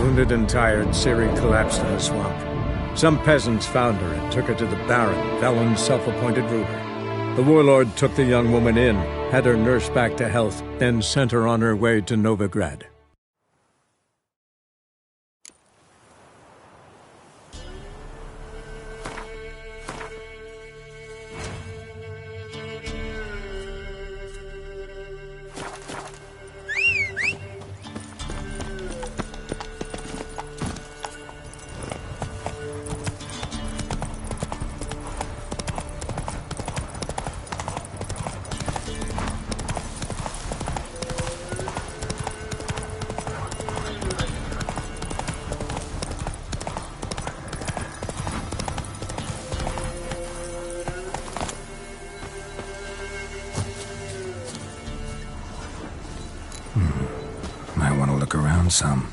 Wounded and tired, Ciri collapsed in a swamp. Some peasants found her and took her to the Baron, Velen's self-appointed ruler. The warlord took the young woman in, had her nursed back to health, then sent her on her way to Novigrad. Might want to look around some.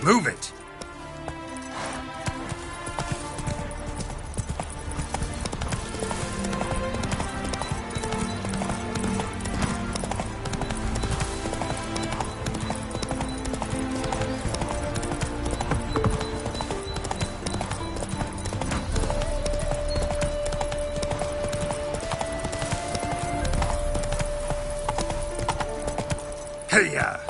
Move it! Hey-ya!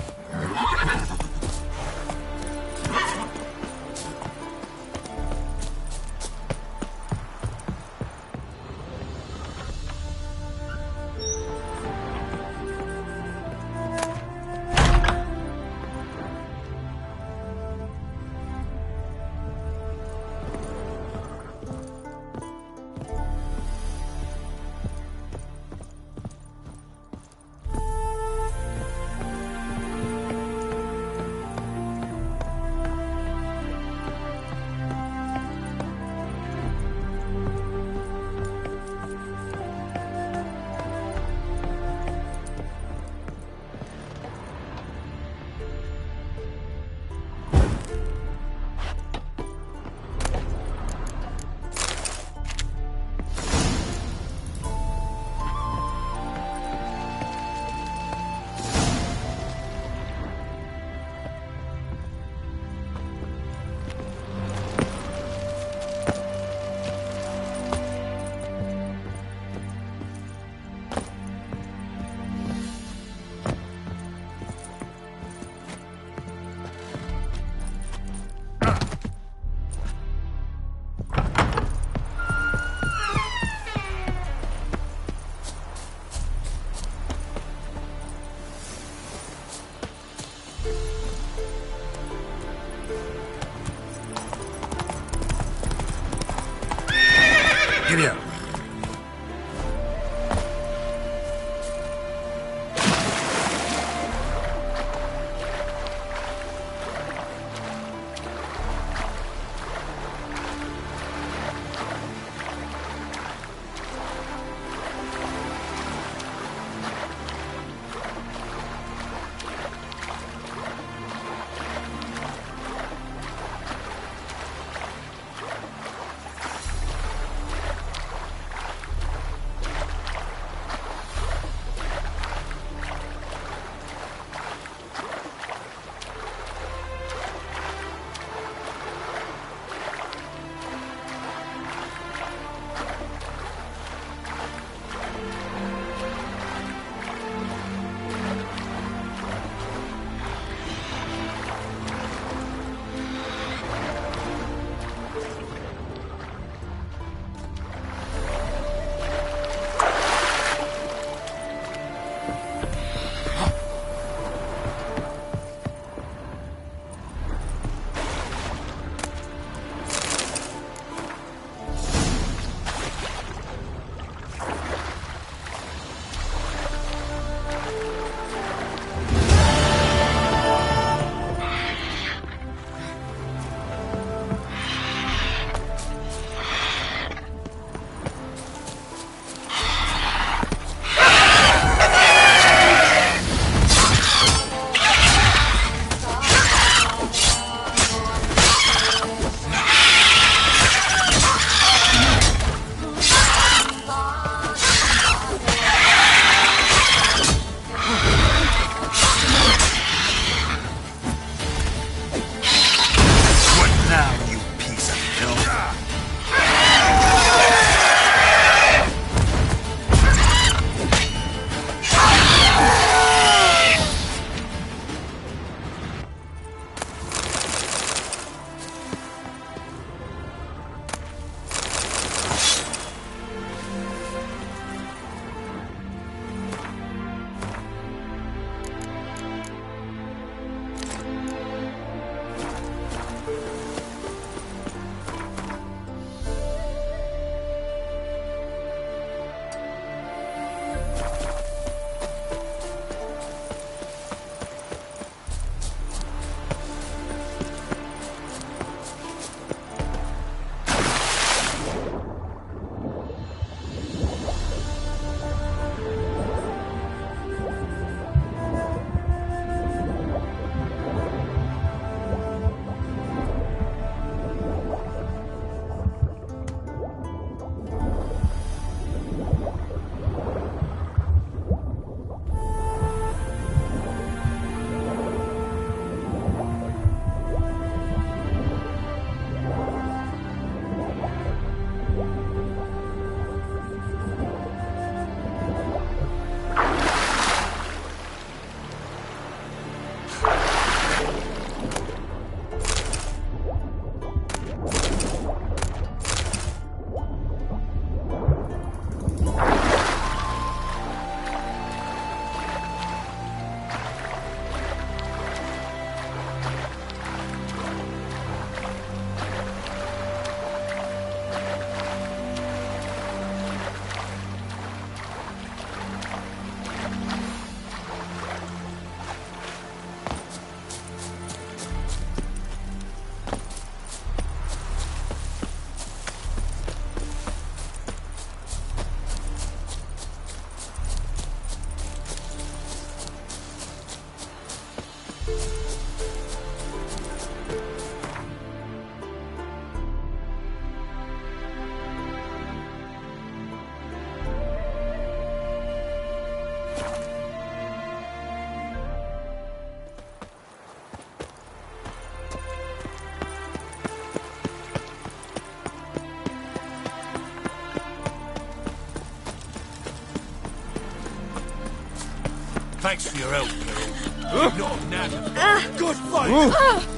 Thanks for your help, Carol. Not now. Good fight!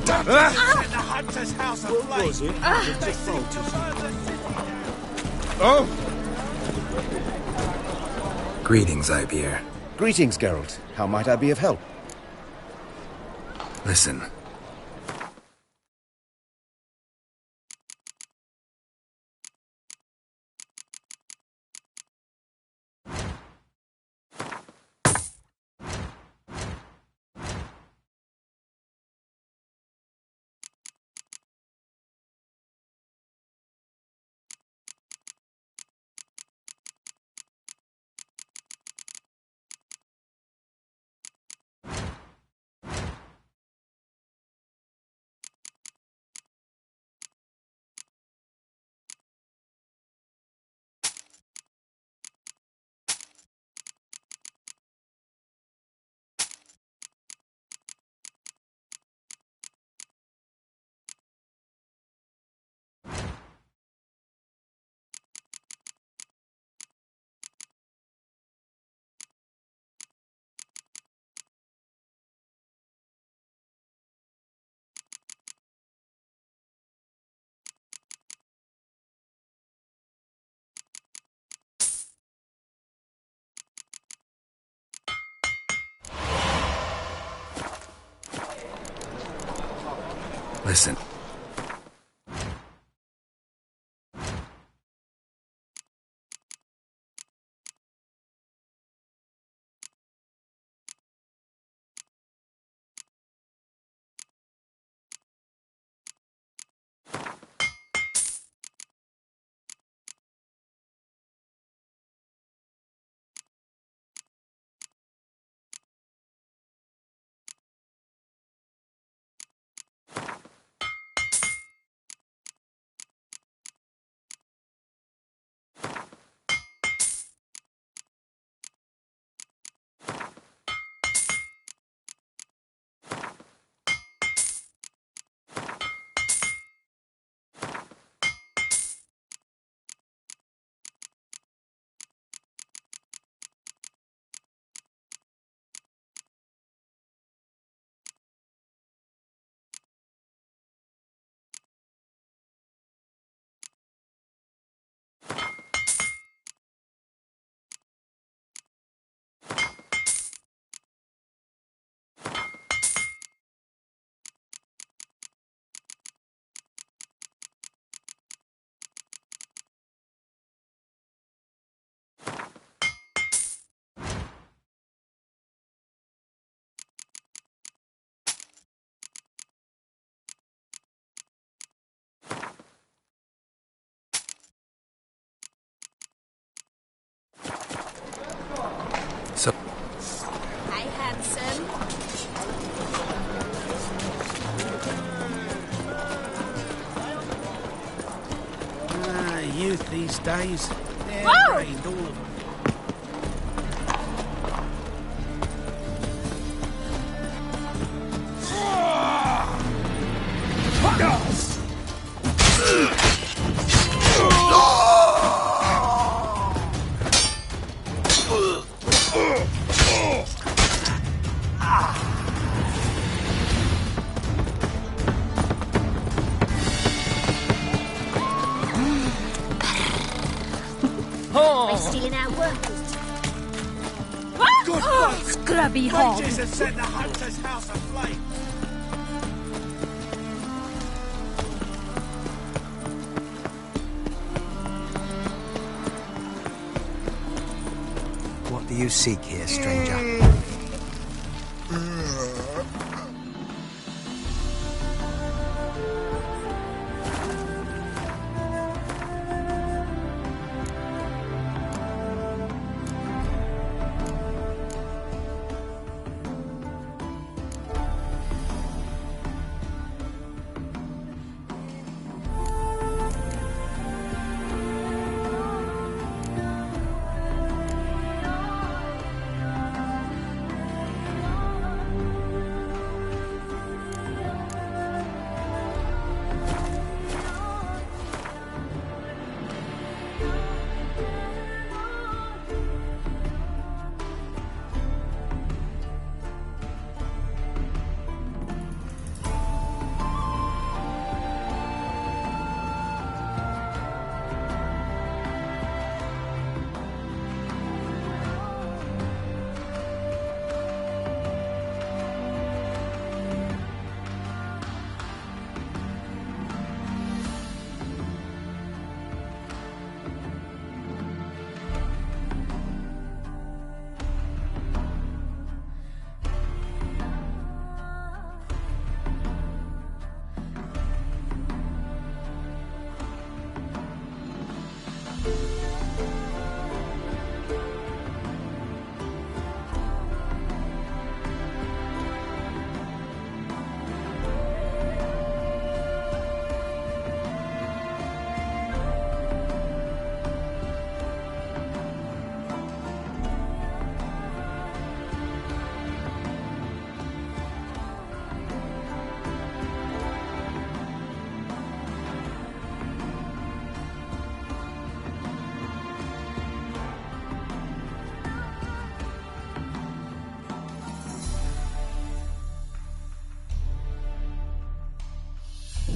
Don't set the hunter's house aflame! They seem to further... Oh! Greetings, Ibeer. Greetings, Geralt. How might I be of help? Listen. Listen. Hi, handsome. Youth these days. Whoa! Brained, all of them. By stealing our workers. Good fight! Scrubby hog. Mages have set the hunter's house aflame! What do you seek here, stranger?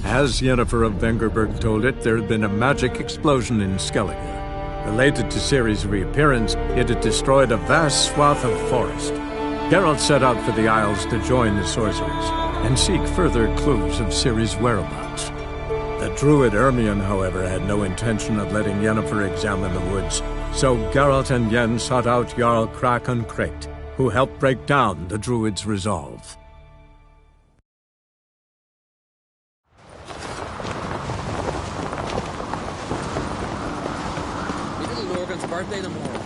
As Yennefer of Vengerberg told it, there had been a magic explosion in Skellige. Related to Ciri's reappearance, it had destroyed a vast swath of forest. Geralt set out for the Isles to join the sorcerers and seek further clues of Ciri's whereabouts. The druid Ermion, however, had no intention of letting Yennefer examine the woods, so Geralt and Yen sought out Jarl Krakon Krayt, who helped break down the druid's resolve. It's birthday tomorrow.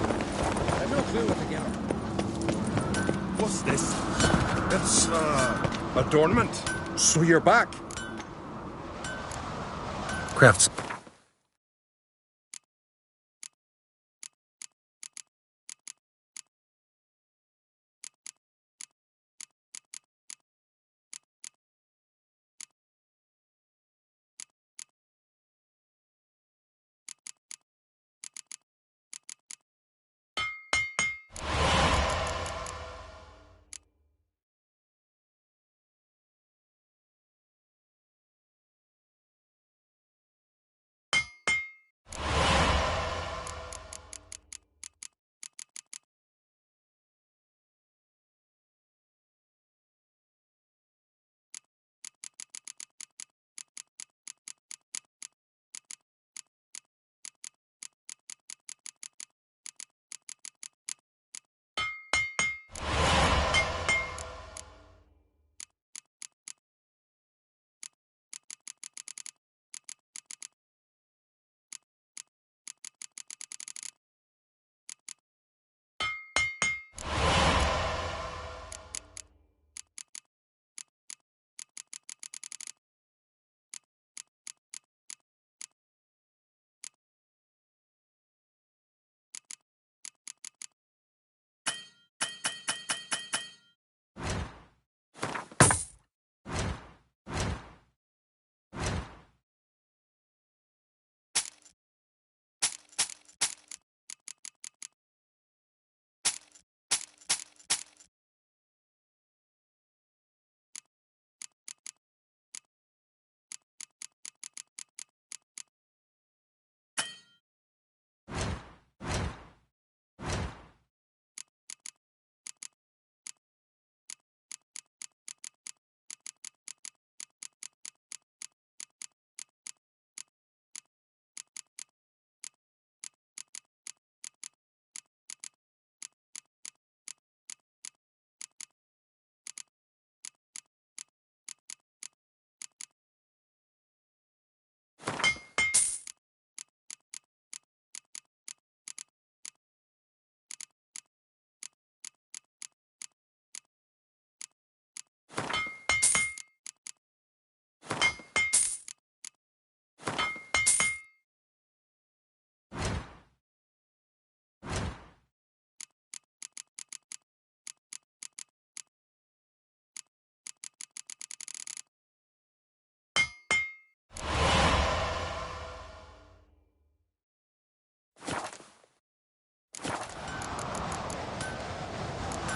I've no clue what to get her. What's this? It's, adornment. So you're back. Crafts.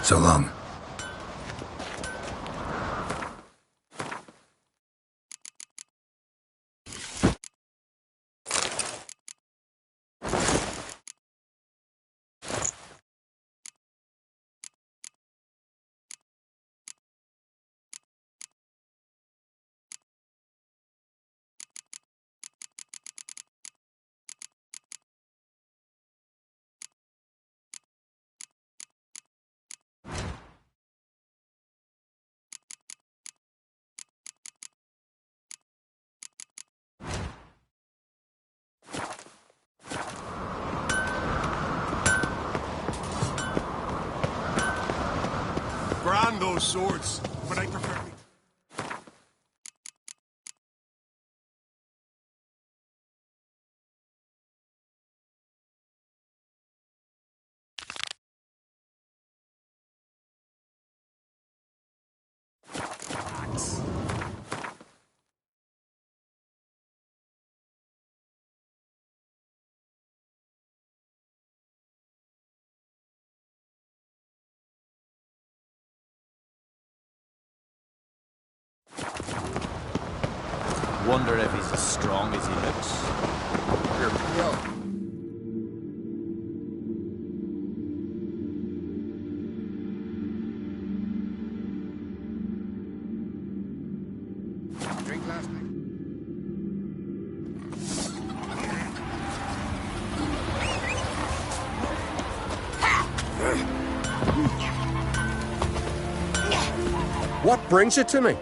So long. Grand those swords, but I prefer Wonder if he's as strong as he looks. Drink last night. What brings you to me?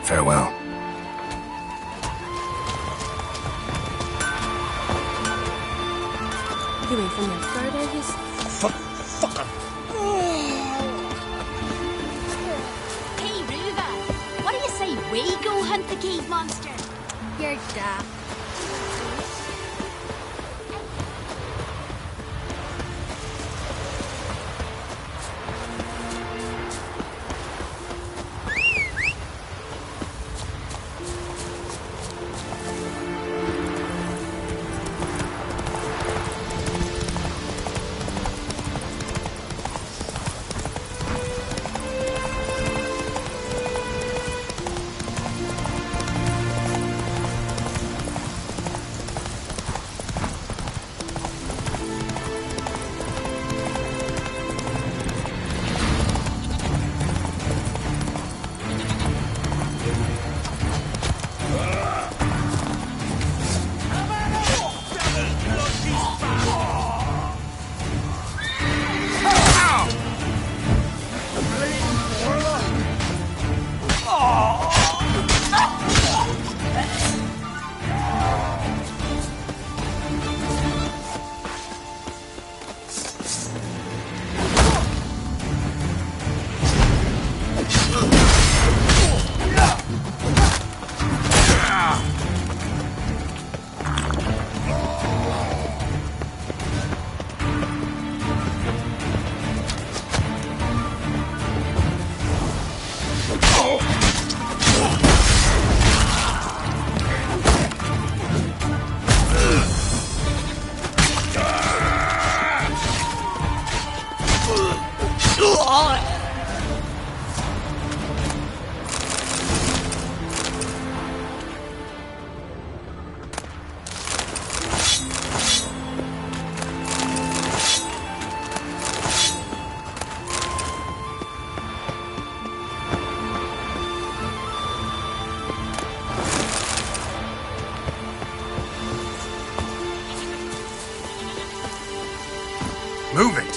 Farewell. You ain't from that far, are you? Fuck him. Hey, Ruva, what do you say we go hunt the cave monster? You're daft. Move it!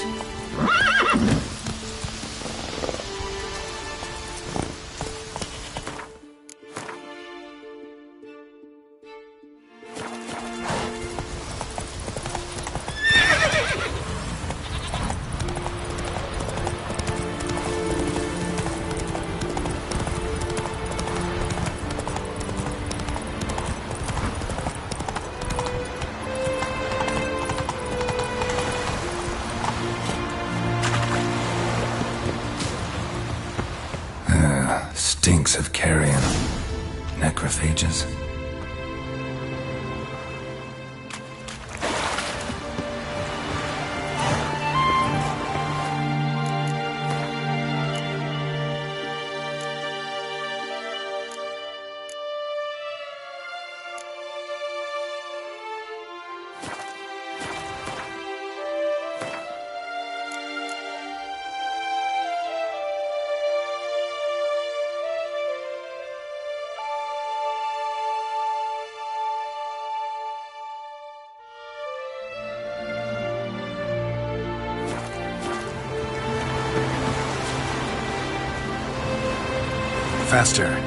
Stinks of carrion. Necrophages. Faster.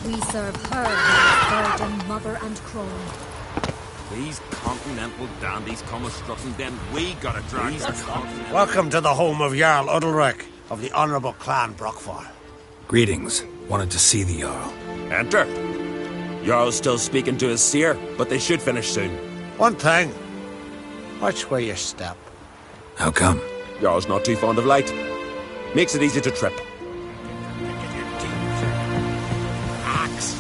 We serve her, the virgin mother and crone. These continental dandies come a strutting, then we gotta drag their continental... Welcome to the home of Jarl Udalric of the Honourable Clan Brockfar. Greetings. Wanted to see the Jarl. Enter. Jarl's still speaking to his seer, but they should finish soon. One thing. Watch where you step. How come? Jarl's not too fond of light. Makes it easy to trip. Axe.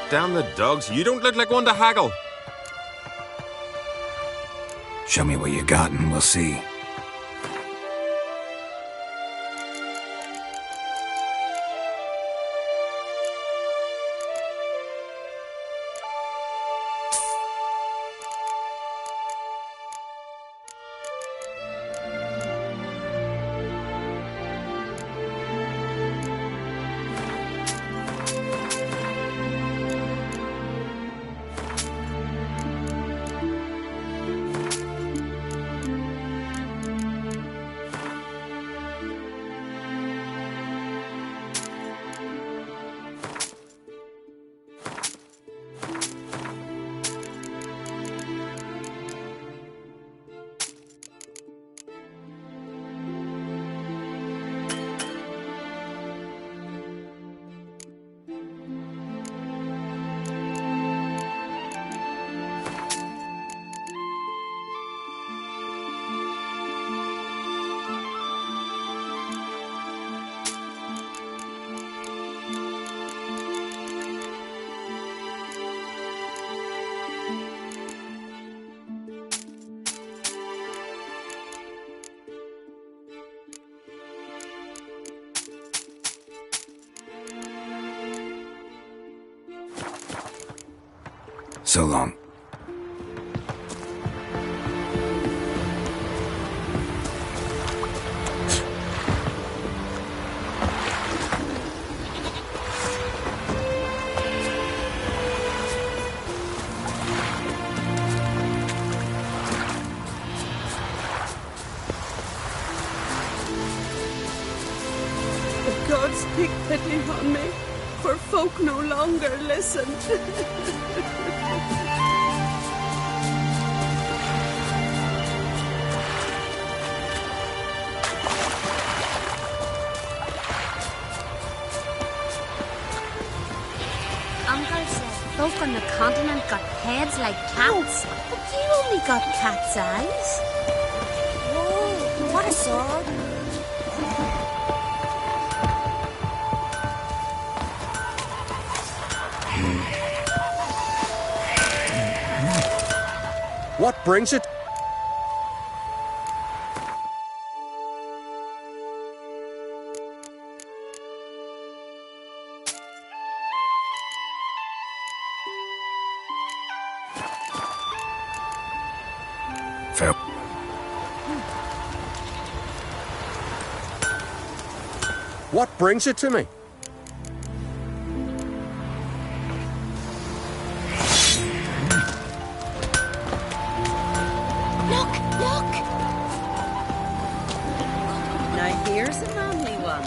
Damn the dogs, you don't look like one to haggle. Show me what you got and we'll see. So long. The gods take pity on me, for folk no longer listen. Uncle said folk on the continent got heads like cats, but you only got cat's eyes. Whoa, what a sword! What brings it? Fair. What brings it to me? Now here's a manly one.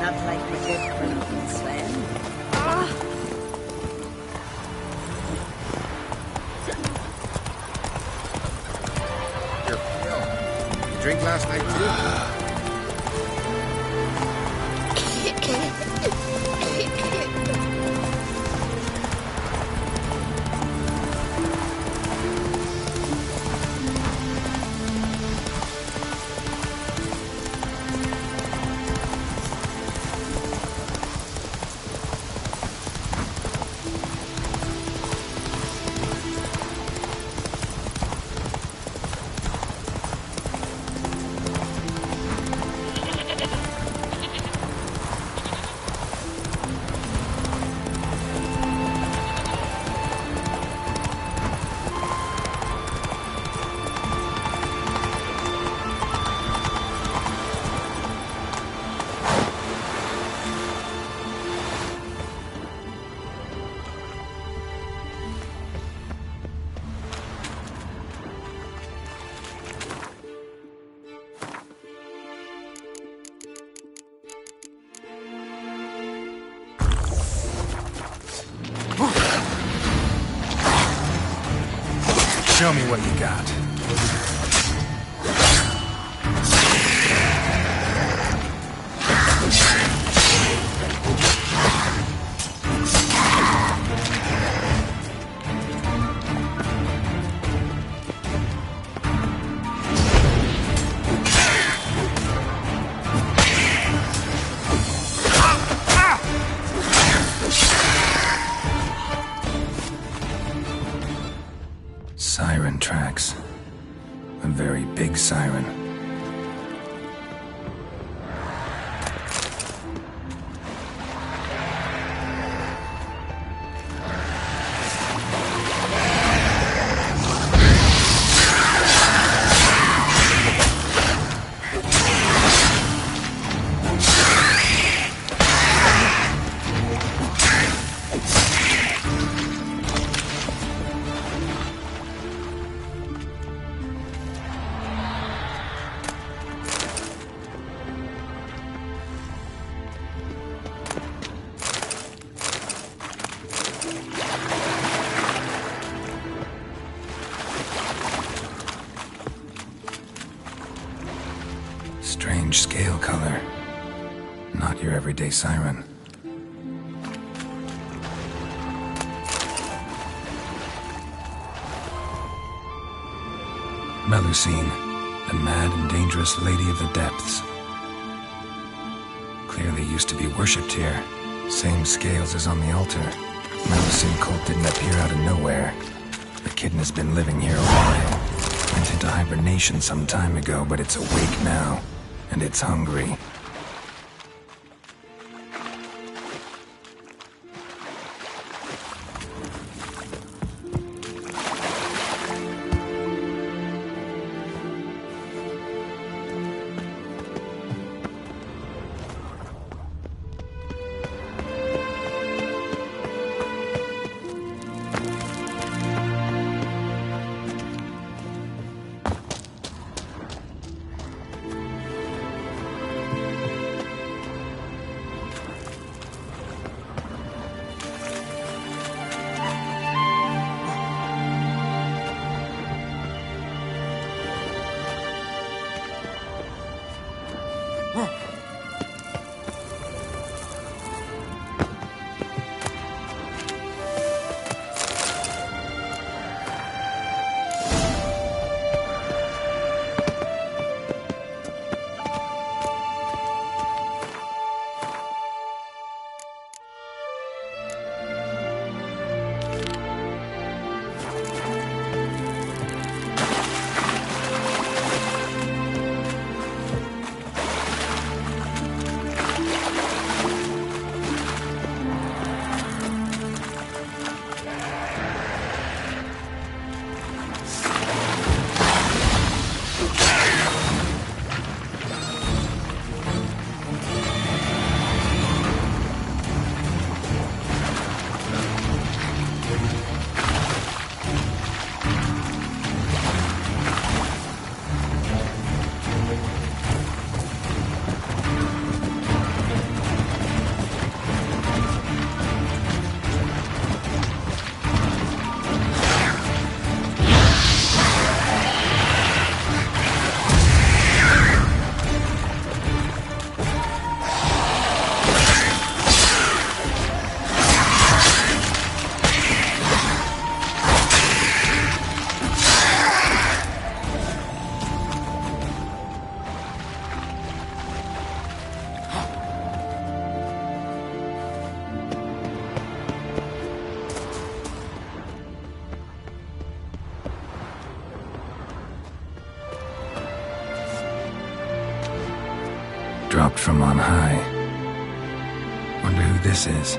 Not like my good friend Sven. You drink last night too? Show me what you got. very big siren. Strange scale color. Not your everyday siren. Melusine, the mad and dangerous lady of the depths. Clearly used to be worshipped here. Same scales as on the altar. Melusine cult didn't appear out of nowhere. The kitten has been living here a while. Went into hibernation some time ago, but it's awake now. And it's hungry. Dropped from on high. Wonder who this is.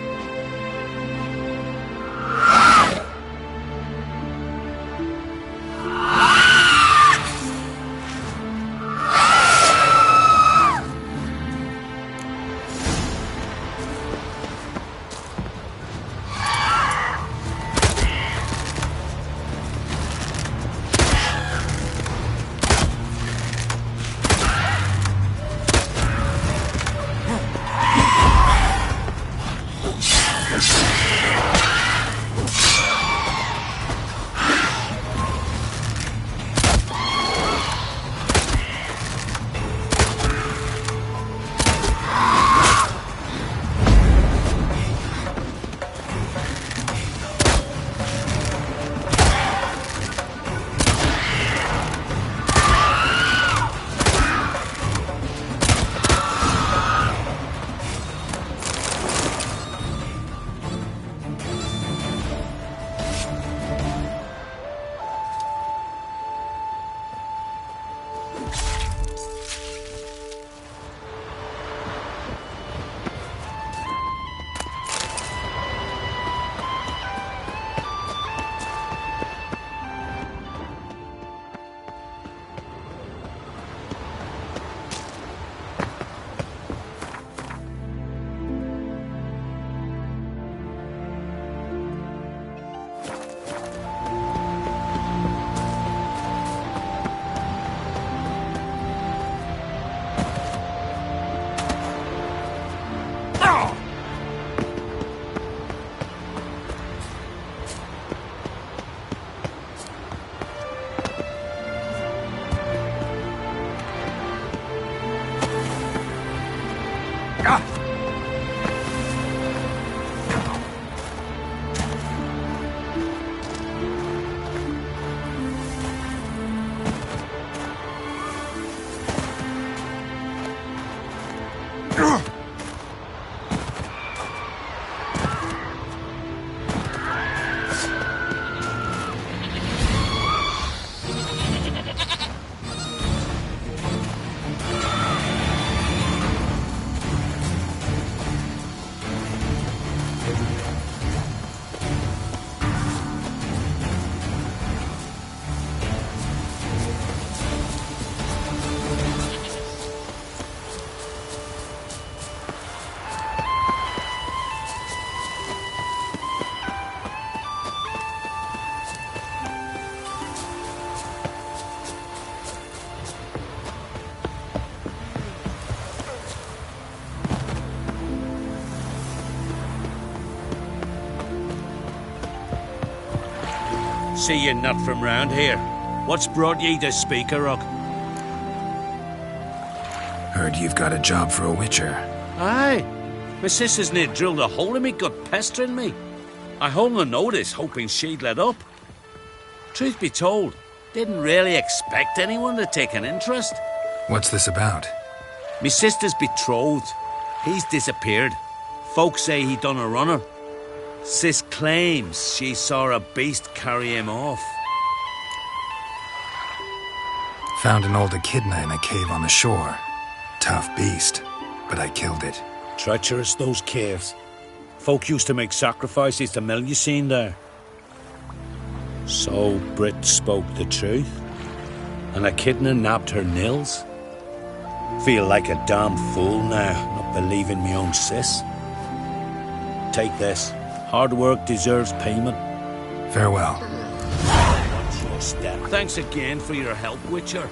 See you're not from round here. What's brought ye to Speaker Rock? Heard you've got a job for a witcher. Aye. My sister's near drilled a hole in me gut, pestering me. I hung a notice, hoping she'd let up. Truth be told, didn't really expect anyone to take an interest. What's this about? Me sister's betrothed. He's disappeared. Folks say he done a runner. Sis claims she saw a beast carry him off. Found an old echidna in a cave on the shore. Tough beast, but I killed it. Treacherous, those caves. Folk used to make sacrifices to mill you seen there. So Brit spoke the truth. An echidna nabbed her nils. Feel like a damn fool now, not believing me own sis. Take this. Hard work deserves payment. Farewell. Watch your step. Thanks again for your help, Witcher.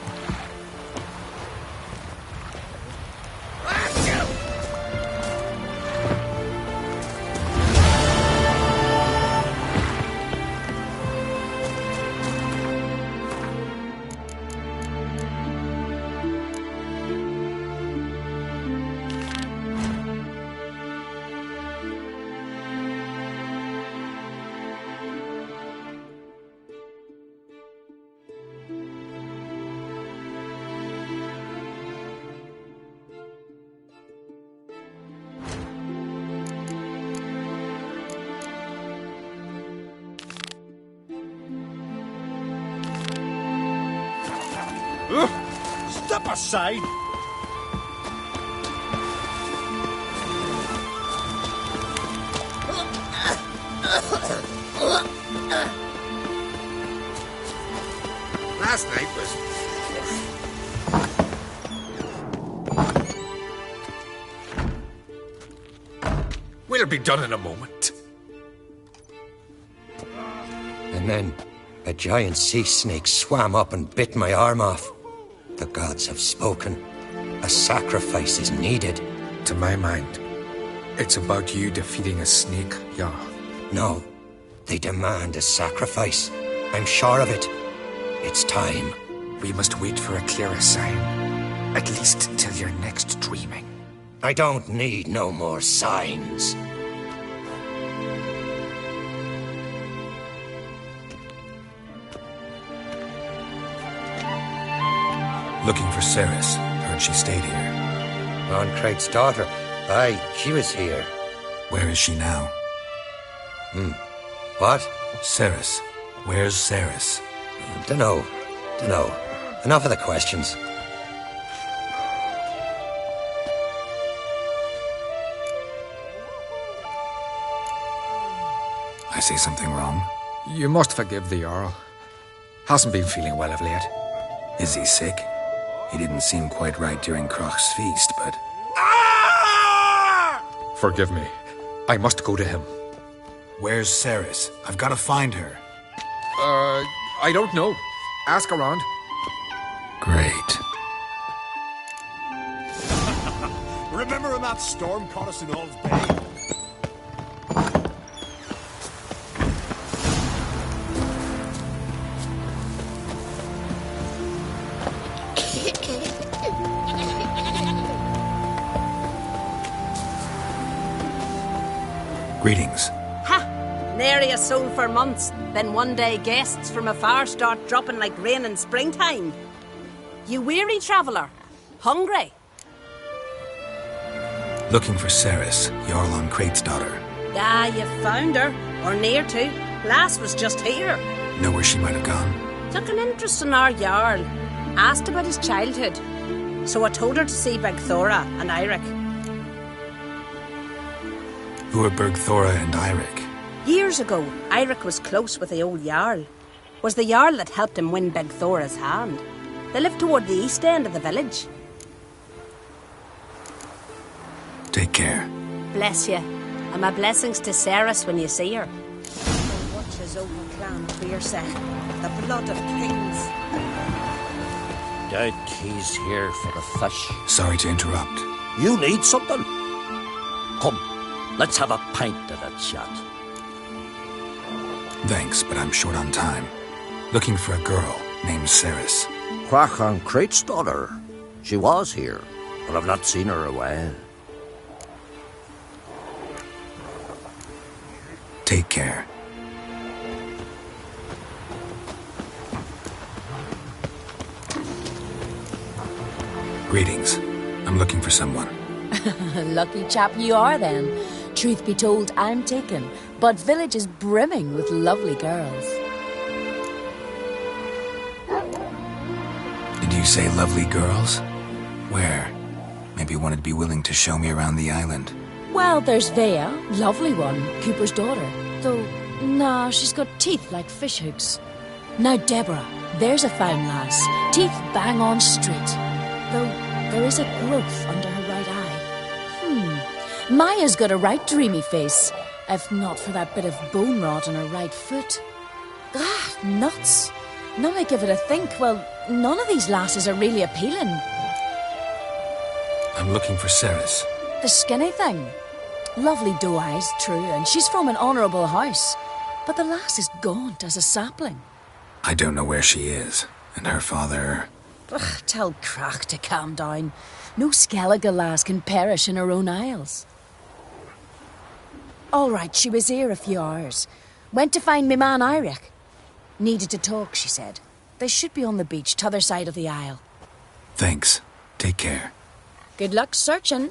Step aside! Last night was... We'll be done in a moment. And then a giant sea snake swam up and bit my arm off. The gods have spoken. A sacrifice is needed. To my mind, it's about you defeating a snake, Jarl. No, they demand a sacrifice. I'm sure of it. It's time. We must wait for a clearer sign. At least till your next dreaming. I don't need no more signs. Looking for Ceres. Heard she stayed here. Craig's daughter. Aye, she was here. Where is she now? What? Ceres. Where's Ceres? Dunno. Enough of the questions. I say something wrong? You must forgive the Jarl. Hasn't been feeling well of late. Is he sick? He didn't seem quite right during Crach's feast, but... Forgive me. I must go to him. Where's Ceres? I've got to find her. I don't know. Ask around. Great. Remember when that storm caught us in All's Bay? Greetings. Ha! Nary a soul for months. Then one day guests from afar start dropping like rain in springtime. You weary traveller? Hungry? Looking for Ceres, Jarl on Crate's daughter. Ah, you found her. Or near to. Lass was just here. Know where she might have gone? Took an interest in our Jarl. Asked about his childhood. So I told her to see Bergthora and Eirik. Who are Bergthora and Eirik? Years ago, Eirik was close with the old Jarl. Was the Jarl that helped him win Bergthora's hand. They lived toward the east end of the village. Take care. Bless you. And my blessings to Ceres when you see her. Watch his open clan fierce, the blood of kings. Doubt he's here for the fish. Sorry to interrupt. You need something? Come, let's have a pint of a chat. Thanks, but I'm short on time. Looking for a girl named Ceres. Quachan Crate's daughter. She was here, but I've not seen her a while. Take care. Greetings. I'm looking for someone. Lucky chap you are, then. Truth be told, I'm taken, but village is brimming with lovely girls. Did you say lovely girls? Where? Maybe one would be willing to show me around the island. Well, there's Vea, lovely one, Cooper's daughter. Though, nah, she's got teeth like fish hooks. Now Deborah, there's a fine lass, teeth bang on straight. Though there is a growth under her right eye. Maya's got a right dreamy face, if not for that bit of bone rot on her right foot. Ah, nuts. Now I give it a think, well, none of these lasses are really appealing. I'm looking for Ceres. The skinny thing. Lovely doe eyes, true, and she's from an honourable house. But the lass is gaunt as a sapling. I don't know where she is, and her father... Ugh, tell Crack to calm down. No Skellige lass can perish in her own isles. All right, she was here a few hours. Went to find me man Eirik. Needed to talk, she said. They should be on the beach, t'other side of the isle. Thanks. Take care. Good luck searching.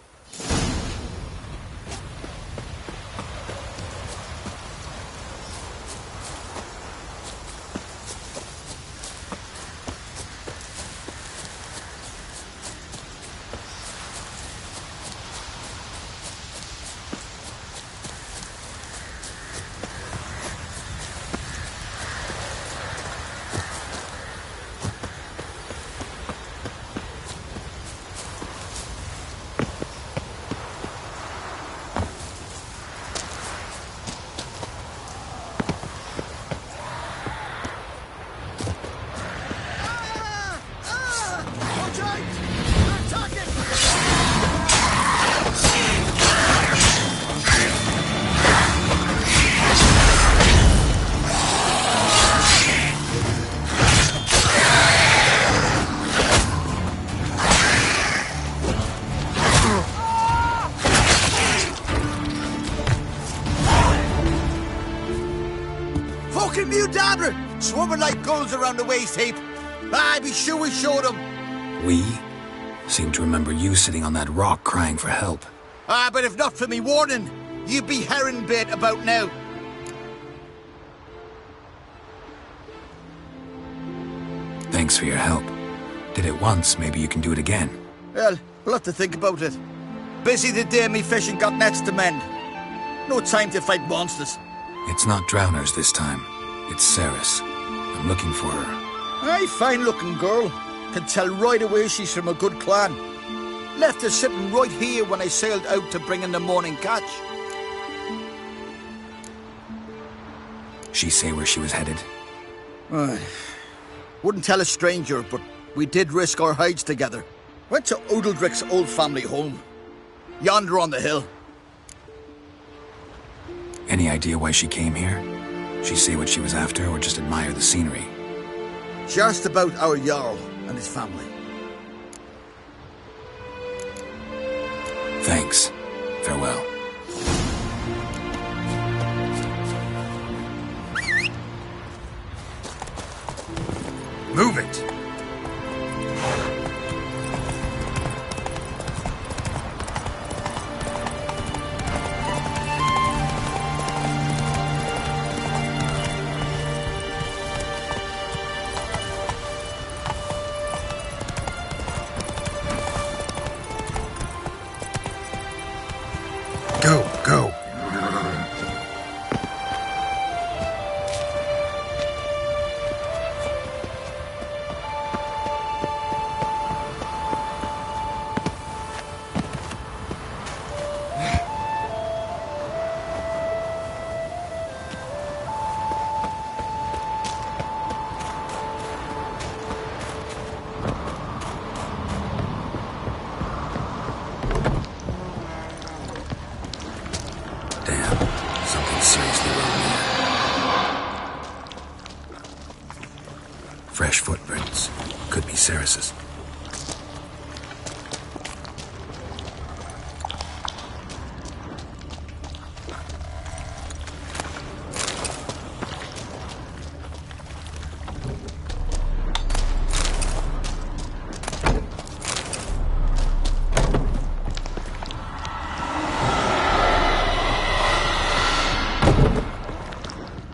Swarming like gulls around the waist heap. I'd be sure we showed them. We? Seem to remember you sitting on that rock crying for help. But if not for me warning, you'd be herring bait about now. Thanks for your help. Did it once, maybe you can do it again. Well, we'll have to think about it. Busy the day me fishing got nets to mend. No time to fight monsters. It's not drowners this time. It's Ceres. I'm looking for her. Aye, fine-looking girl. Can tell right away she's from a good clan. Left her sitting right here when I sailed out to bring in the morning catch. She say where she was headed? Wouldn't tell a stranger, but we did risk our hides together. Went to Odeldrick's old family home. Yonder on the hill. Any idea why she came here? She say what she was after, or just admire the scenery? She asked about our Jarl and his family. Thanks. Farewell. Move it! Go. Fresh footprints. Could be Ceres's.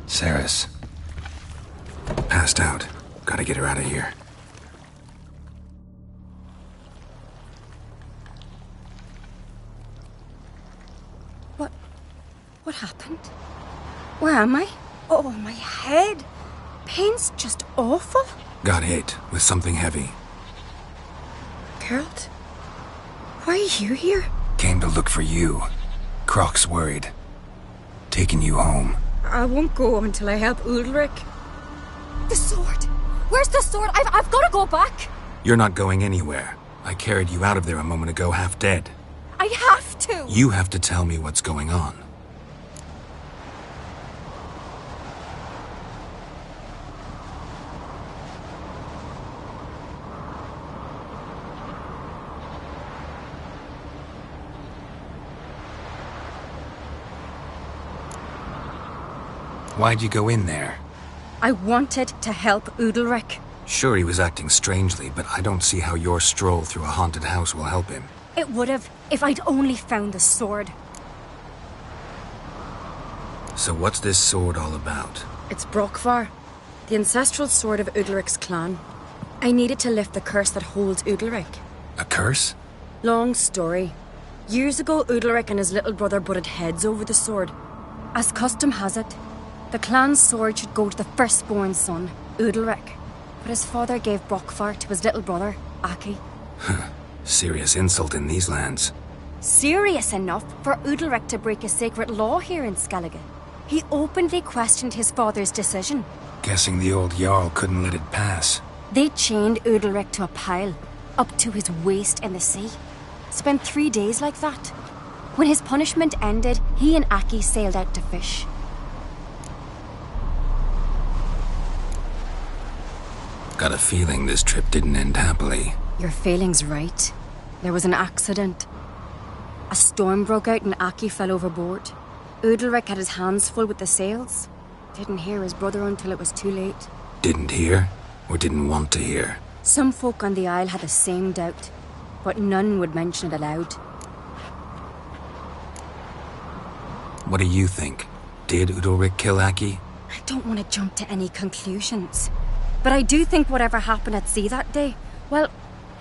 Ceres. Passed out. Gotta get her out of here. What happened? Where am I? Oh, my head. Pain's just awful. Got hit with something heavy. Geralt? Why are you here? Came to look for you. Croc's worried. Taking you home. I won't go until I help Ulrich. The sword! Where's the sword? I've got to go back! You're not going anywhere. I carried you out of there a moment ago half dead. I have to! You have to tell me what's going on. Why'd you go in there? I wanted to help Ulrich. Sure, he was acting strangely, but I don't see how your stroll through a haunted house will help him. It would have, if I'd only found the sword. So what's this sword all about? It's Brokvar, the ancestral sword of Ulrich's clan. I needed to lift the curse that holds Ulrich. A curse? Long story. Years ago, Ulrich and his little brother butted heads over the sword. As custom has it, the clan's sword should go to the firstborn son, Ulrich. But his father gave Brokvar to his little brother, Aki. Serious insult in these lands. Serious enough for Ulrich to break a sacred law here in Skellige. He openly questioned his father's decision. Guessing the old Jarl couldn't let it pass. They chained Ulrich to a pile, up to his waist in the sea. Spent 3 days like that. When his punishment ended, he and Aki sailed out to fish. Got a feeling this trip didn't end happily. Your feeling's right. There was an accident. A storm broke out and Aki fell overboard. Ulrich had his hands full with the sails. Didn't hear his brother until it was too late. Didn't hear? Or didn't want to hear? Some folk on the Isle had the same doubt, but none would mention it aloud. What do you think? Did Ulrich kill Aki? I don't want to jump to any conclusions. But I do think whatever happened at sea that day, well,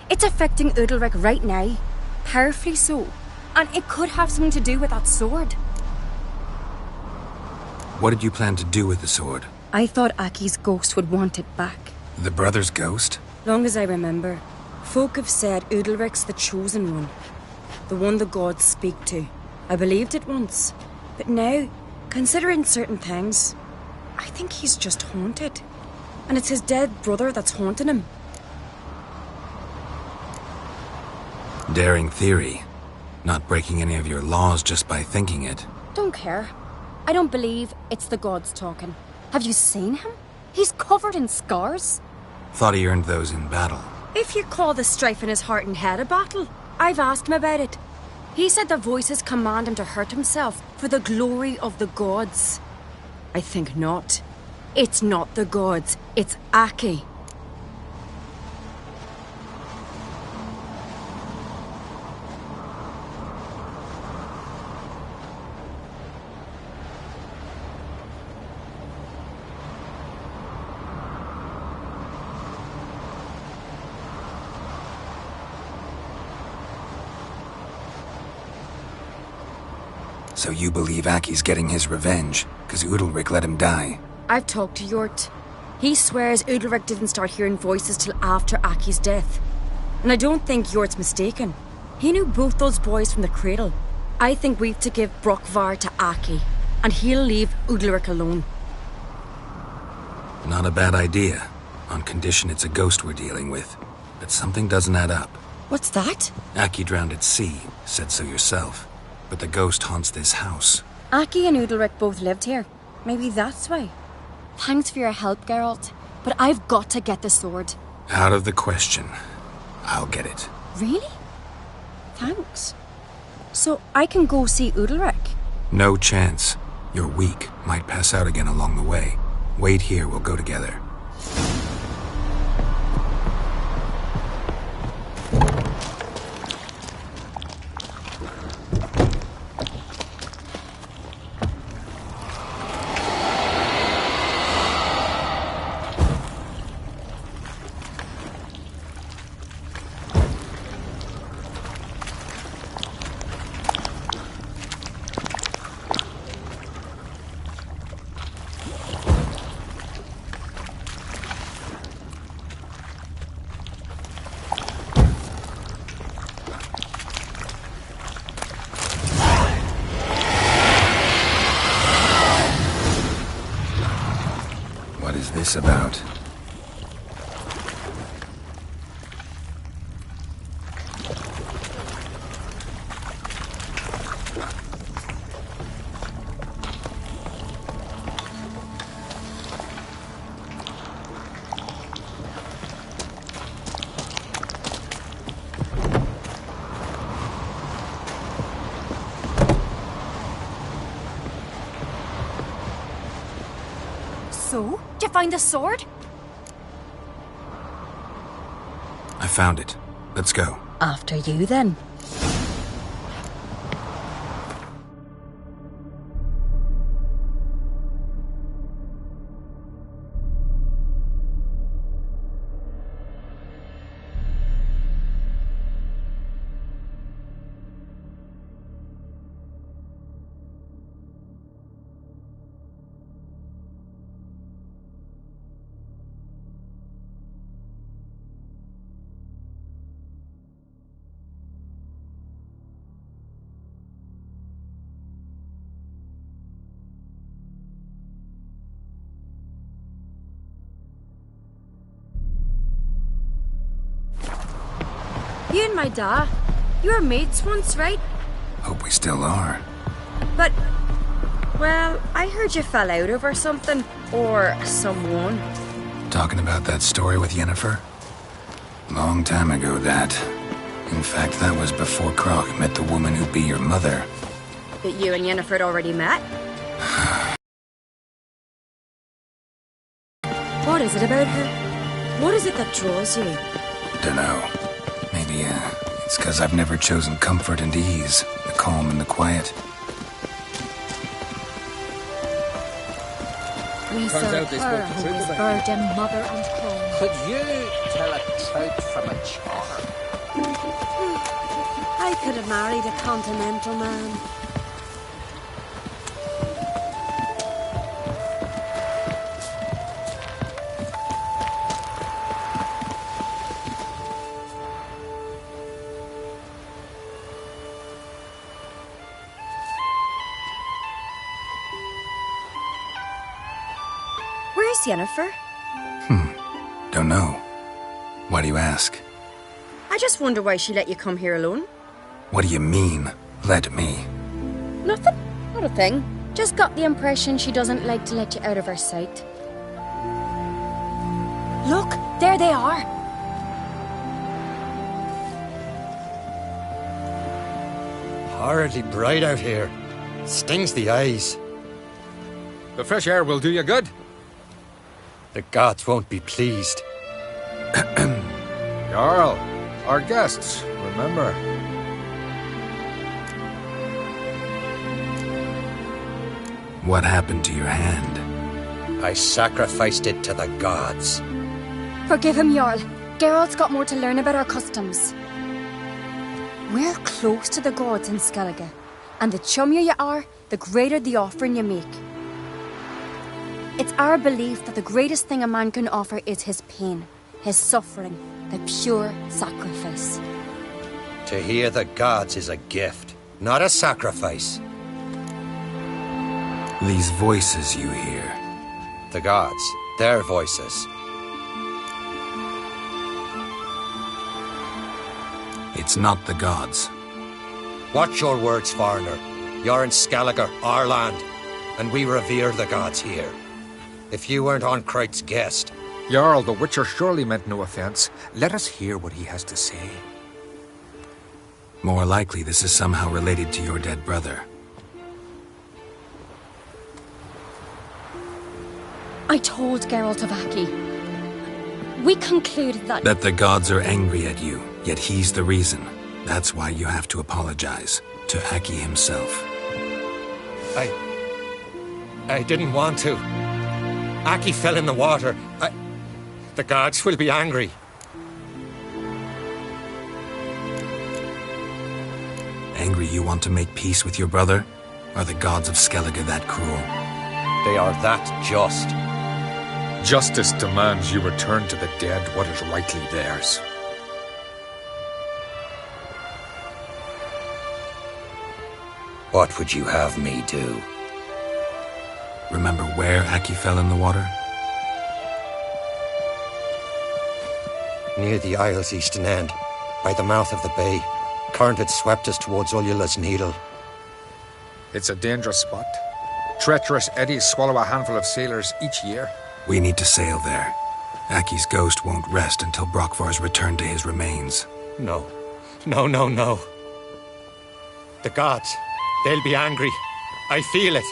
it's affecting Ulrich right now. Powerfully so. And it could have something to do with that sword. What did you plan to do with the sword? I thought Aki's ghost would want it back. The brother's ghost? Long as I remember, folk have said Ulrich's the chosen one. The one the gods speak to. I believed it once. But now, considering certain things, I think he's just haunted. And it's his dead brother that's haunting him. Daring theory. Not breaking any of your laws just by thinking it. Don't care. I don't believe it's the gods talking. Have you seen him? He's covered in scars. Thought he earned those in battle. If you call the strife in his heart and head a battle, I've asked him about it. He said the voices command him to hurt himself for the glory of the gods. I think not. It's not the gods, it's Aki. So you believe Aki's getting his revenge, because Ulrich let him die? I've talked to Jort. He swears Ulrich didn't start hearing voices till after Aki's death. And I don't think Jort's mistaken. He knew both those boys from the cradle. I think we've to give Brokvar to Aki, and he'll leave Ulrich alone. Not a bad idea, on condition it's a ghost we're dealing with. But something doesn't add up. What's that? Aki drowned at sea, said so yourself. But the ghost haunts this house. Aki and Ulrich both lived here. Maybe that's why. Thanks for your help, Geralt. but I've got to get the sword. Out of the question. I'll get it. Really? Thanks. So I can go see Udalric? No chance. You're weak. Might pass out again along the way. Wait here, we'll go together. About. So, did you find the sword? I found it. Let's go. After you, then. You and my da, you were mates once, right? Hope we still are. But, well, I heard you fell out over something. Or someone. Talking about that story with Yennefer? Long time ago, that. In fact, that was before Croc met the woman who'd be your mother. That you and Yennefer had already met? What is it about her? What is it that draws you? Dunno. Maybe, it's because I've never chosen comfort and ease, the calm and the quiet. We Turns serve out they her spoke the who truth is about virgin mother and queen. Could you tell a trout from a char? I could have married a continental man. Where's Yennefer? Don't know. Why do you ask? I just wonder why she let you come here alone. What do you mean, let me? Nothing. Not a thing. Just got the impression she doesn't like to let you out of her sight. Look, there they are. Horridly bright out here. Stings the eyes. The fresh air will do you good. The gods won't be pleased. Jarl, our guests, remember. What happened to your hand? I sacrificed it to the gods. Forgive him, Jarl. Geralt's got more to learn about our customs. We're close to the gods in Skellige, and the chummier you are, the greater the offering you make. It's our belief that the greatest thing a man can offer is his pain, his suffering, the pure sacrifice. To hear the gods is a gift, not a sacrifice. These voices you hear. The gods, their voices. It's not the gods. Watch your words, foreigner. You're in Skellige, our land, and we revere the gods here. If you weren't on Kright's guest, Jarl, the Witcher surely meant no offense. Let us hear what he has to say. More likely this is somehow related to your dead brother. I told Geralt of Aki. We concluded that... That the gods are angry at you, yet he's the reason. That's why you have to apologize. To Aki himself. I didn't want to. Aki fell in the water. The gods will be angry. Angry you want to make peace with your brother? Are the gods of Skellige that cruel? They are that just. Justice demands you return to the dead what is rightly theirs. What would you have me do? Remember where Aki fell in the water? Near the Isle's eastern end, by the mouth of the bay. Current had swept us towards Ullula's Needle. It's a dangerous spot. Treacherous eddies swallow a handful of sailors each year. We need to sail there. Aki's ghost won't rest until Brokvar's returned to his remains. No. No. The gods, they'll be angry. I feel it.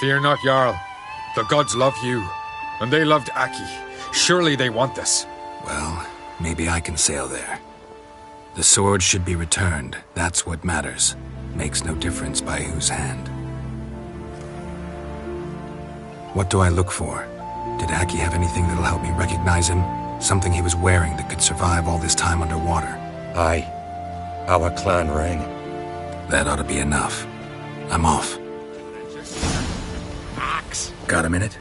Fear not, Jarl. The gods love you, and they loved Aki. Surely they want this. Well, maybe I can sail there. The sword should be returned. That's what matters. Makes no difference by whose hand. What do I look for? Did Aki have anything that'll help me recognize him? Something he was wearing that could survive all this time underwater? Aye. Our clan ring. That ought to be enough. I'm off. Axe. Got a minute?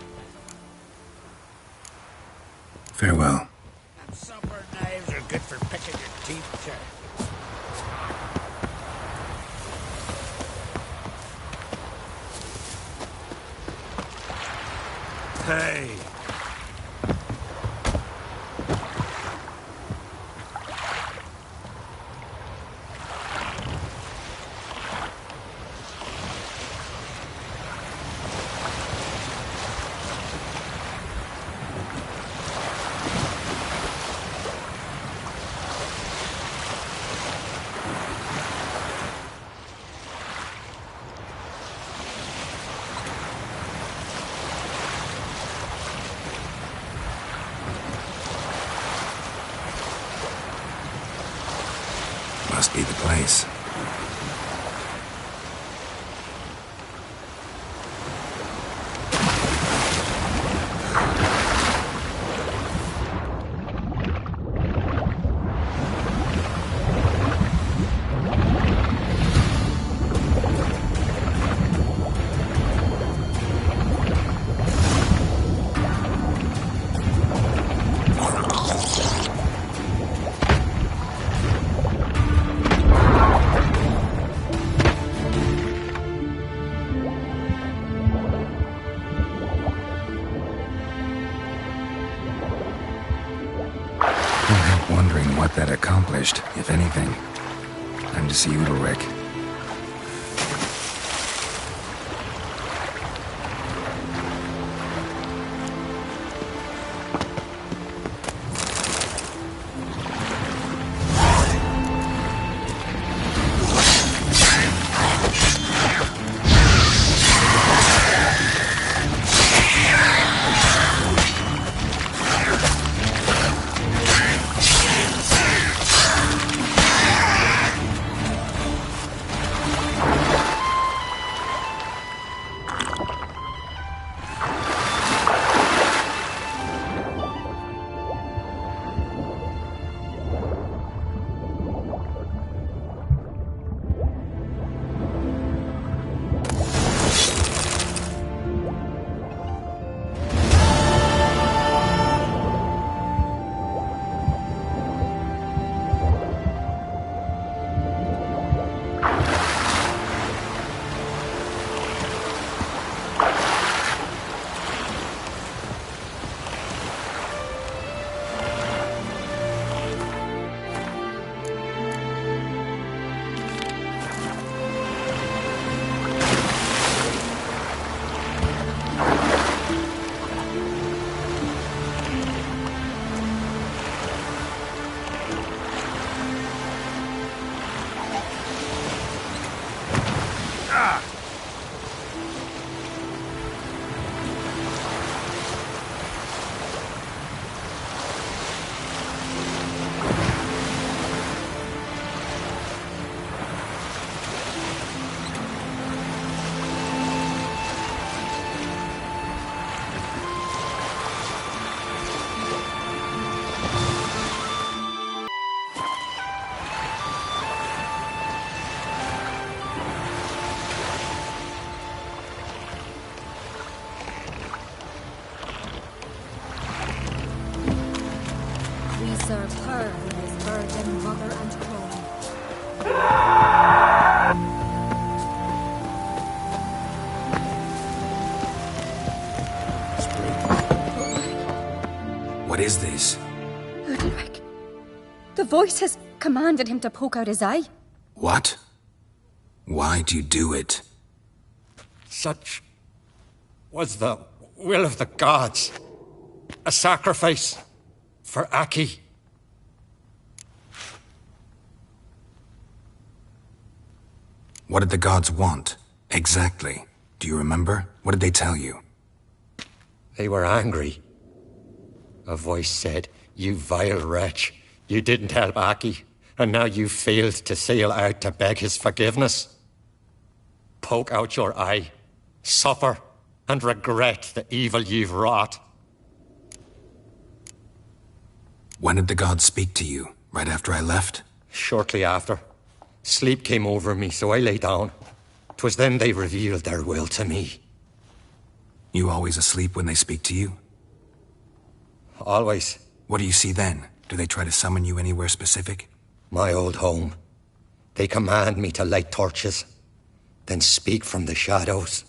Farewell. Supper knives are good for picking your teeth, sir. Hey. Must be the place. What that accomplished, if anything. Time to see Udalric. serve her who is virgin, mother, and crone. What is this? Udalric. The voice has commanded him to poke out his eye. What? Why do you do it? Such was the will of the gods. A sacrifice for Aki. What did the gods want? Exactly. Do you remember? What did they tell you? They were angry. A voice said, "You vile wretch, you didn't help Aki, and now you failed to sail out to beg his forgiveness. Poke out your eye, suffer, and regret the evil you've wrought." When did the gods speak to you? Right after I left? Shortly after. Sleep came over me, so I lay down. 'Twas then they revealed their will to me. You always asleep when they speak to you? Always. What do you see then? Do they try to summon you anywhere specific? My old home. They command me to light torches, then speak from the shadows.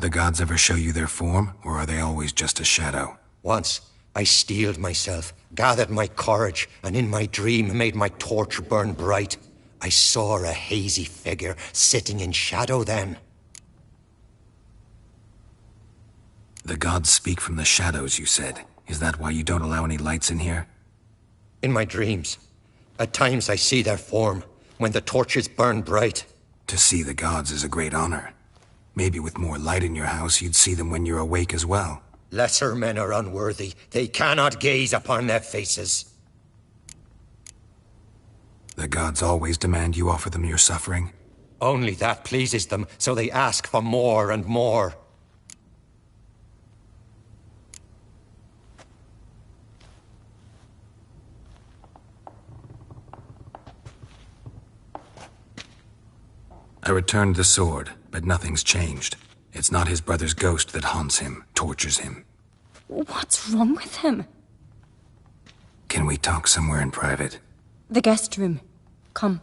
The gods ever show you their form, or are they always just a shadow? Once, I steeled myself, gathered my courage, and in my dream made my torch burn bright. I saw a hazy figure sitting in shadow then. The gods speak from the shadows, you said. Is that why you don't allow any lights in here? In my dreams. At times I see their form, when the torches burn bright. To see the gods is a great honor. Maybe with more light in your house, you'd see them when you're awake as well. Lesser men are unworthy. They cannot gaze upon their faces. The gods always demand you offer them your suffering? Only that pleases them, so they ask for more and more. I returned the sword, but nothing's changed. It's not his brother's ghost that haunts him, tortures him. What's wrong with him? Can we talk somewhere in private? The guest room. Come.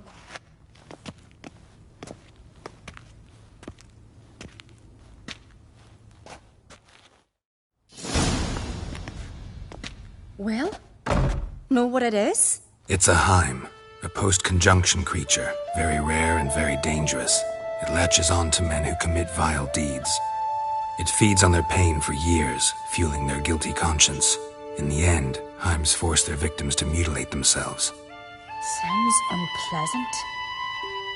Well? Know what it is? It's a Heim, a post-conjunction creature, very rare and very dangerous. It latches on to men who commit vile deeds. It feeds on their pain for years, fueling their guilty conscience. In the end, Heims force their victims to mutilate themselves. Sounds unpleasant.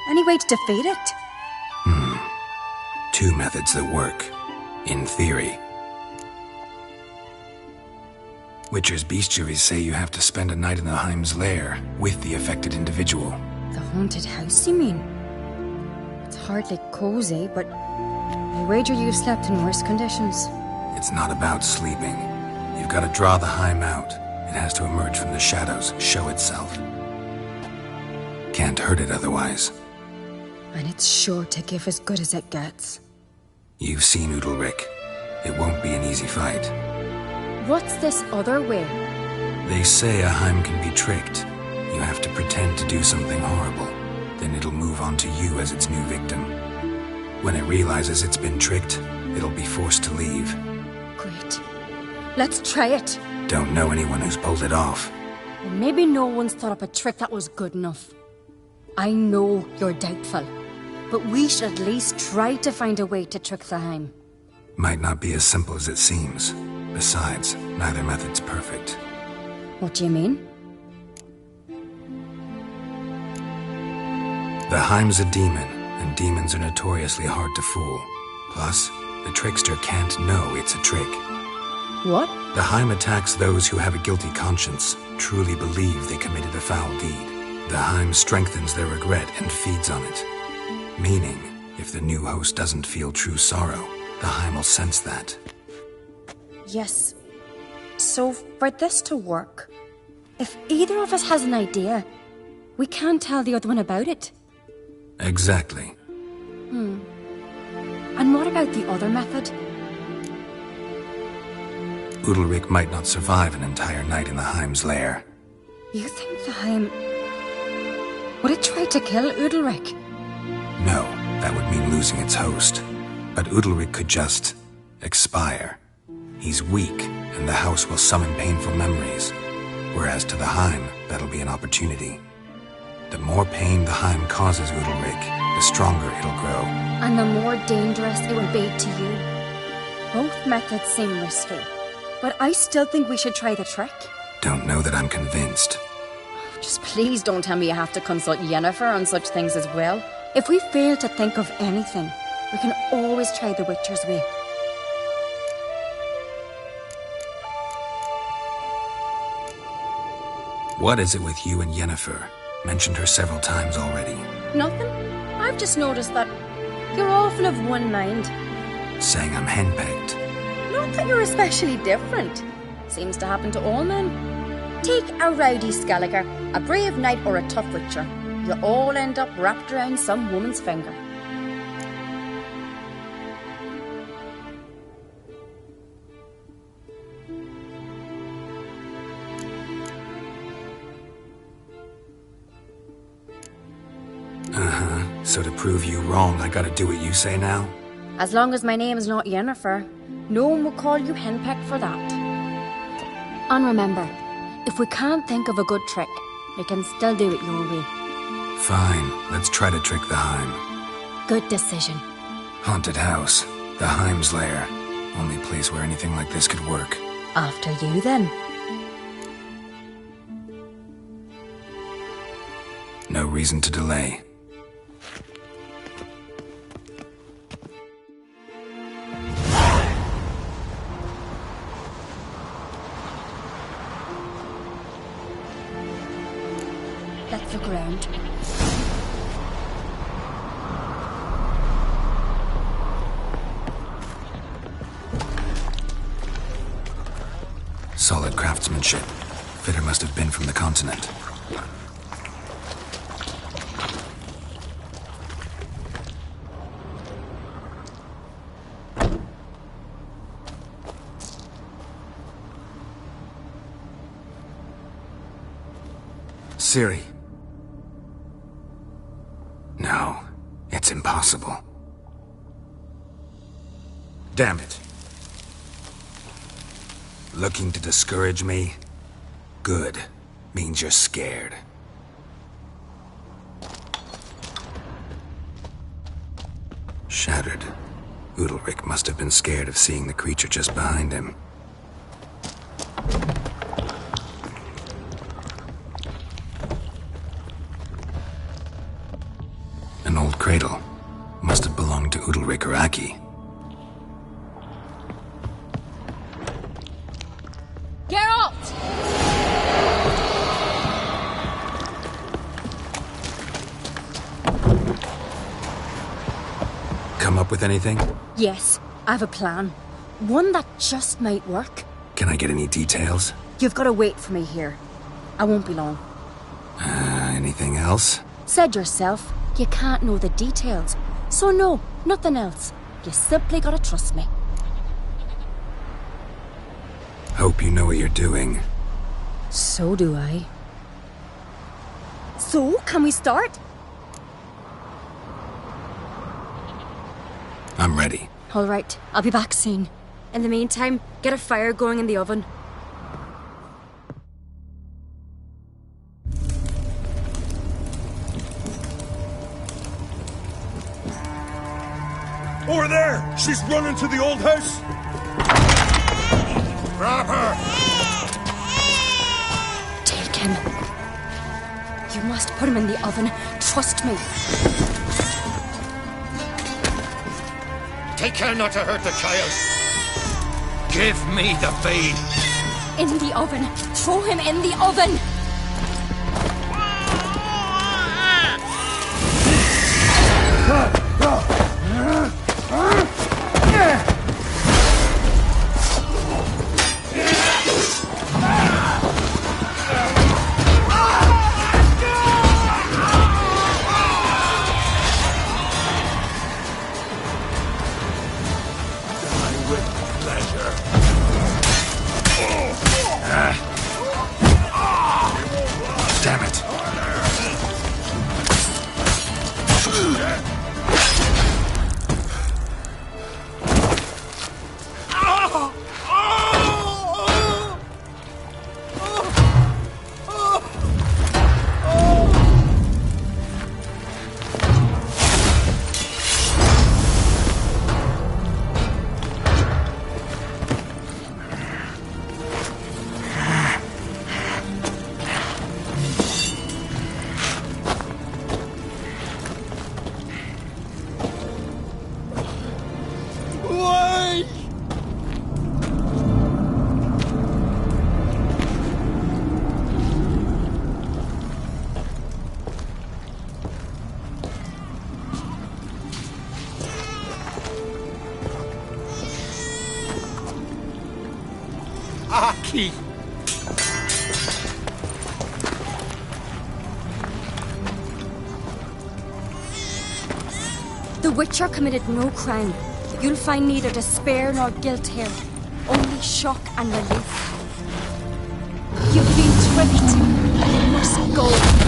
Any way to defeat it? Two methods that work. In theory. Witcher's bestiaries say you have to spend a night in the Heim's lair with the affected individual. The haunted house, you mean? It's hardly cozy, but I wager you've slept in worse conditions. It's not about sleeping. You've got to draw the Heim out. It has to emerge from the shadows, show itself. Can't hurt it otherwise. And it's sure to give as good as it gets. You've seen Udalric. It won't be an easy fight. What's this other way? They say a Heim can be tricked. You have to pretend to do something horrible. Then it'll move on to you as its new victim. When it realizes it's been tricked, it'll be forced to leave. Great. Let's try it. Don't know anyone who's pulled it off. Well, maybe no one's thought up a trick that was good enough. I know you're doubtful, but we should at least try to find a way to trick the Heim. Might not be as simple as it seems. Besides, neither method's perfect. What do you mean? The Heim's a demon, and demons are notoriously hard to fool. Plus, the trickster can't know it's a trick. What? The Heim attacks those who have a guilty conscience, truly believe they committed a foul deed. The Heim strengthens their regret and feeds on it. Meaning, if the new host doesn't feel true sorrow, the Heim will sense that. Yes. So, for this to work, if either of us has an idea, we can't tell the other one about it. Exactly. And what about the other method? Udalric might not survive an entire night in the Heim's lair. You think the Heim... would it try to kill Udalric? No, that would mean losing its host. But Udalric could just... expire. He's weak, and the house will summon painful memories. Whereas to the Heim, that'll be an opportunity. The more pain the Heim causes Udalric, the stronger it'll grow. And the more dangerous it will be to you. Both methods seem risky, but I still think we should try the trick. Don't know that I'm convinced. Just please don't tell me you have to consult Yennefer on such things as well. If we fail to think of anything, we can always try the Witcher's way. What is it with you and Yennefer? Mentioned her several times already. Nothing. I've just noticed that you're often of one mind. Saying I'm henpecked. Not that you're especially different. Seems to happen to all men. Take a rowdy Skelliger, a brave knight or a tough witcher. You all end up wrapped around some woman's finger. So to prove you wrong, I gotta do what you say now? As long as my name is not Yennefer, no one will call you henpecked for that. And remember, if we can't think of a good trick, we can still do it your way. Fine, let's try to trick the Heim. Good decision. Haunted house, the Heim's lair. Only place where anything like this could work. After you, then. No reason to delay. Let's look around. Solid craftsmanship. Fitter must have been from the continent. Ciri. No, it's impossible. Damn it. Looking to discourage me? Good. Means you're scared. Shattered. Udalric must have been scared of seeing the creature just behind him. An old cradle. Must have belonged to Udalric or Aki. Geralt! Come up with anything? Yes, I have a plan. One that just might work. Can I get any details? You've got to wait for me here. I won't be long. Anything else? Said yourself, you can't know the details. So no, nothing else. You simply gotta trust me. Hope you know what you're doing. So do I. So, can we start? I'm ready. All right, I'll be back soon. In the meantime, get a fire going in the oven. Over there! She's running to the old house! Grab her! Take him. You must put him in the oven. Trust me. Take care not to hurt the child. Give me the feed. In the oven. Throw him in the oven. Aki! The Witcher committed no crime. You'll find neither despair nor guilt here. Only shock and relief. You've been tricked. You must go.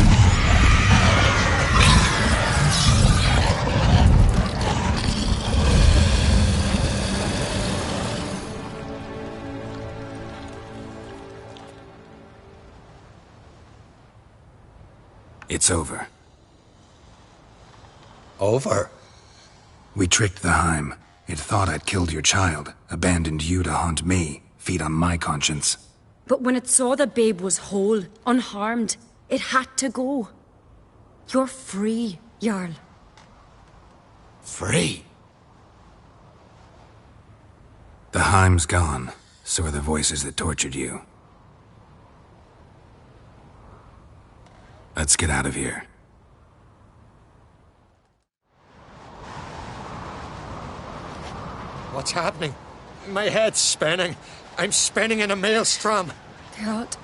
It's over. Over? We tricked the Heim. It thought I'd killed your child, abandoned you to haunt me, feed on my conscience. But when it saw the babe was whole, unharmed, it had to go. You're free, Jarl. Free? The Heim's gone, so are the voices that tortured you. Let's get out of here. What's happening? My head's spinning. I'm spinning in a maelstrom. Geralt,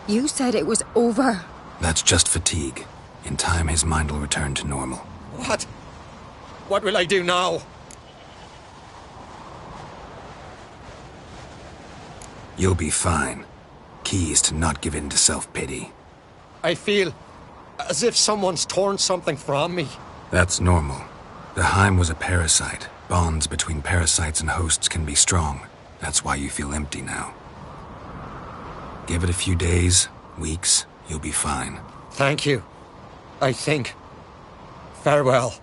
you said it was over. That's just fatigue. In time, his mind will return to normal. What? What will I do now? You'll be fine. Key is to not give in to self-pity. I feel as if someone's torn something from me. That's normal. The Heim was a parasite. Bonds between parasites and hosts can be strong. That's why you feel empty now. Give it a few days, weeks, you'll be fine. Thank you. I think. Farewell.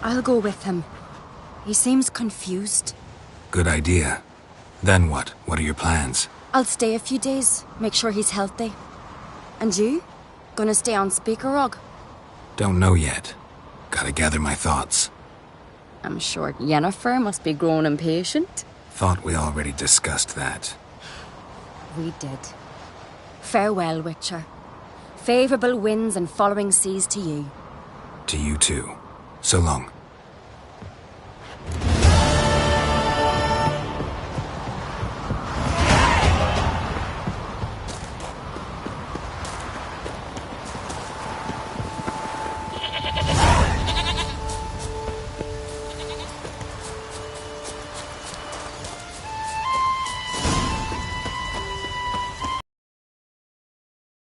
I'll go with him. He seems confused. Good idea. Then what? What are your plans? I'll stay a few days, make sure he's healthy. And you? Gonna stay on Speaker Rog? Don't know yet. Gotta gather my thoughts. I'm sure Yennefer must be growing impatient. Thought we already discussed that. We did. Farewell, Witcher. Favourable winds and following seas to you. To you too. So long.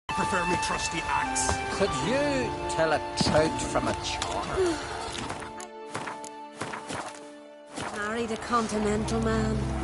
Prefer me trusty axe. Could you tell a trout from a char? Married a continental man.